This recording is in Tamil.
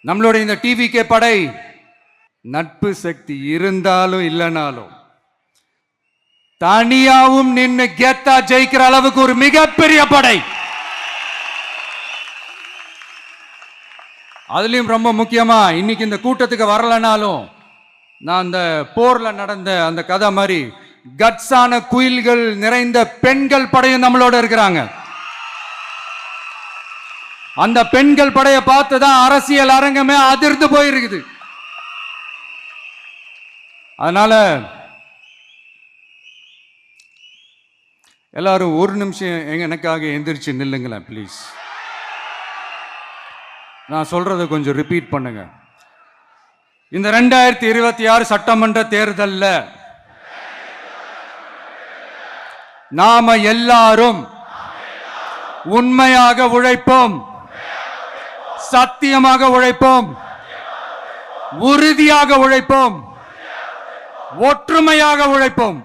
நம்மளுடைய இந்த டிவிகே படை நட்பு சக்தி இருந்தாலும் இல்லைனாலும் தனியாவும் நின்று கெத்தா ஜெயிக்கிற அளவுக்கு ஒரு மிகப்பெரிய படை. அதுலயும் ரொம்ப முக்கியமா இன்னைக்கு இந்த கூட்டத்துக்கு வரலனாலும் நான் அந்த போர்ல நடந்த அந்த கதை மாதிரி கட்ஸான குயில்கள் நிறைந்த பெண்கள் படையும் நம்மளோட இருக்கிறாங்க. அந்த பெண்கள் படையை பார்த்துதான் அரசியல் அரங்கமே அதிர்ந்து போயிருக்குது. அதனால எல்லாரும் ஒரு நிமிஷம் எனக்காக எந்திரிச்சு நில்லுங்களேன் ப்ளீஸ். நான் சொல்றதை கொஞ்சம் ரிப்பீட் பண்ணுங்க. இந்த 2026 சட்டமன்ற தேர்தல்ல நாம எல்லாரும் உண்மையாக உழைப்போம், சத்தியமாக உழைப்போம், உறுதியாக உழைப்போம், ஒற்றுமையாக உழைப்போம்.